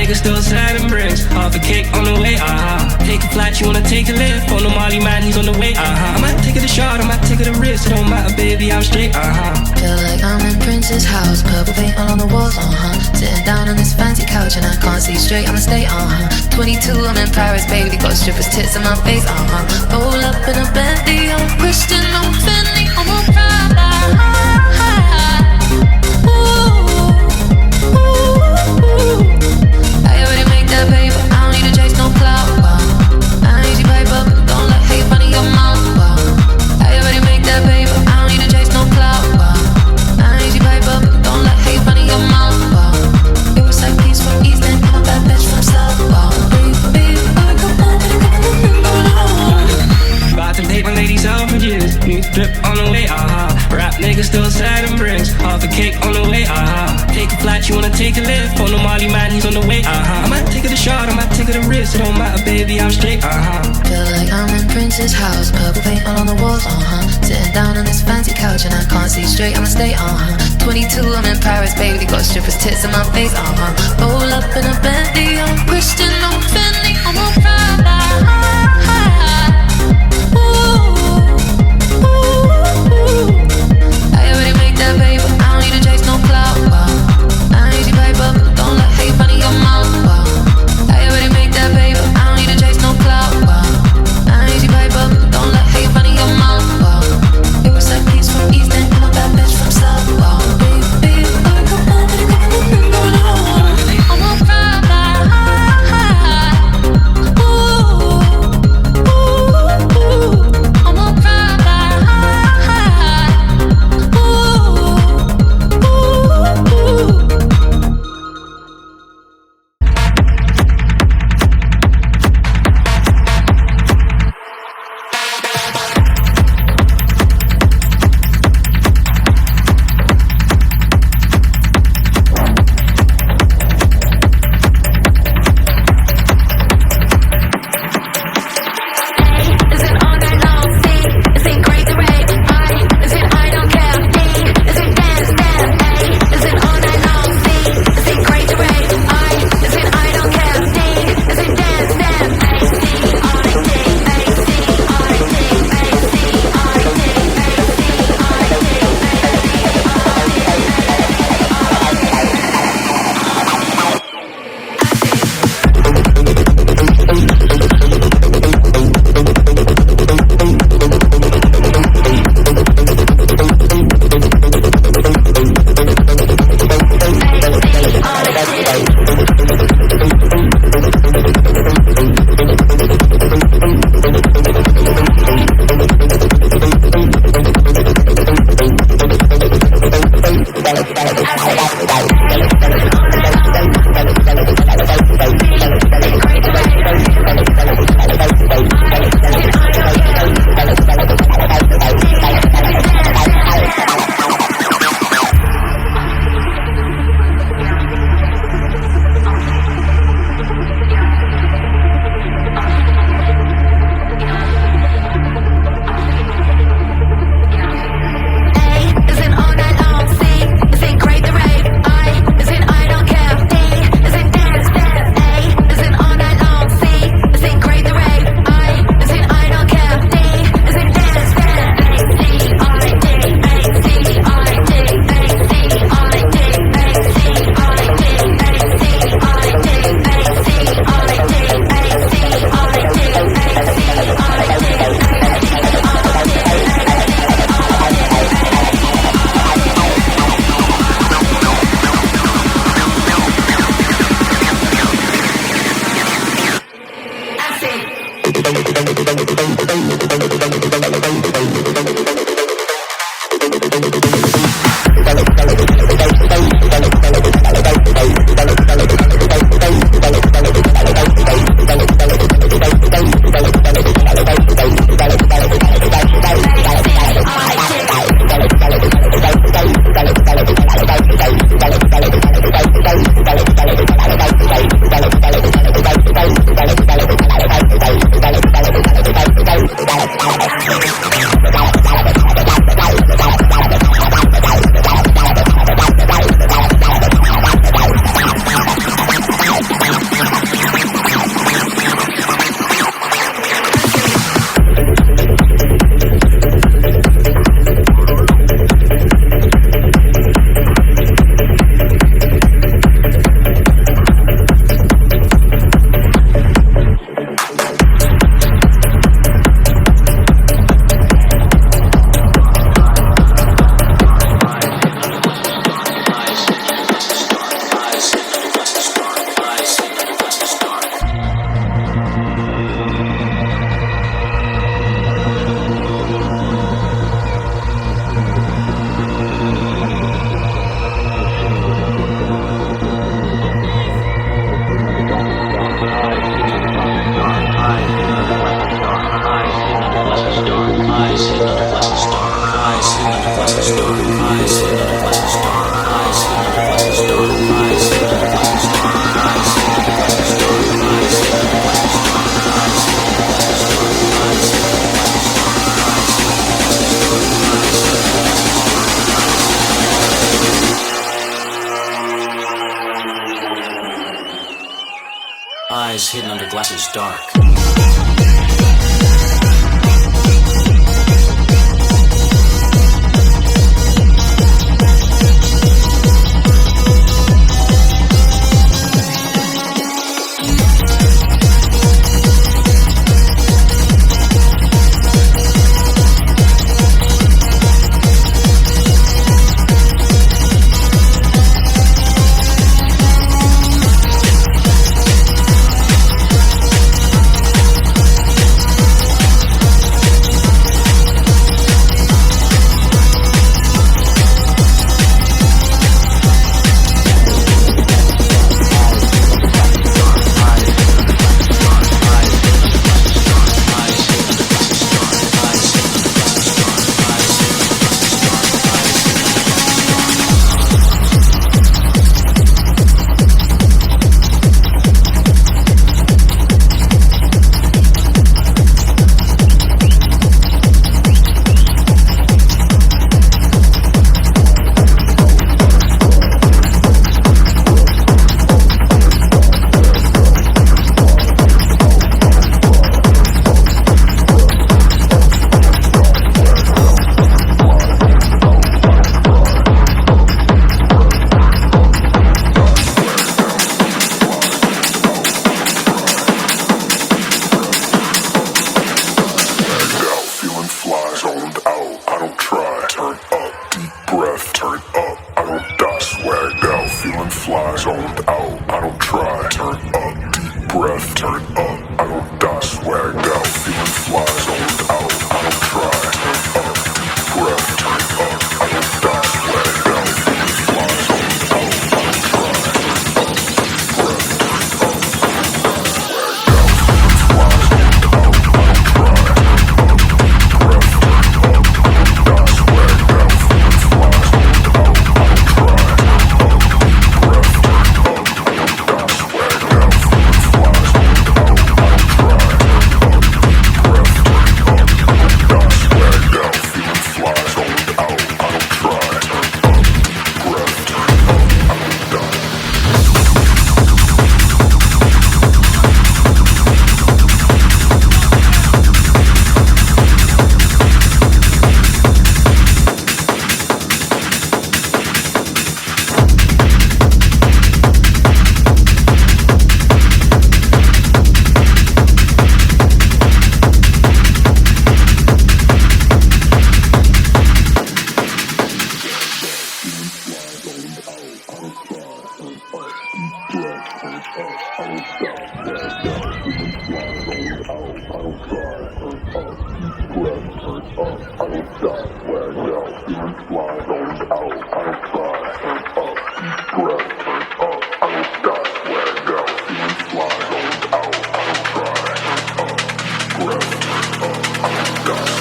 niggas still sliding bricks. Half a cake on the way, Take a flight, you wanna take a lift. On the Molly man, he's on the way, I might take it a shot, I might take it a risk. It don't matter, baby, I'm straight, Feel like I'm in Prince's house, purple paint all on the walls, Sitting down on this fancy couch and I can't see straight, I'ma stay, 22, I'm in Paris, baby, got strippers' tits in my face, Roll up in a Bentley, I'm Christian, I'm Fendi, I'm a Prada. I already make that paper, I don't need to chase no clout, I ain't easy paper, don't let hate run in your mouth, I already make that paper, I don't need to chase no clout, I ain't easy paper, don't let hate run in your mouth, it was like peace from East End, I'm a bad bitch from South, baby, I come on, about to take my lady Selfridges. New drip on the way, Rap niggas still sliding bricks. Half a cake on the way, Take a flight, you wanna take a lift. On the Molly man, he's on the way, I might take it a shot, I might take it a risk. It don't matter, baby, I'm straight, Feel like I'm in Prince's house, purple paint all on the walls, Sitting down on this fancy couch and I can't see straight, I'ma stay, 22, I'm in Paris, baby, got strippers' tits in my face, Roll up in a Bentley, I'm Christian, I'm Fendi, I'm a Prada. I already make that paper, I don't need to chase no clout, I ain't easy paper, don't let hate run in your mouth, I already make that paper, I don't need to chase no clout, I ain't easy paper, don't let hate run in your mouth, it was like peace from East End, I'm a bad bitch from South, baby, I come on, I'm a Prada. I'm a Prada. house is dark.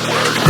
Swag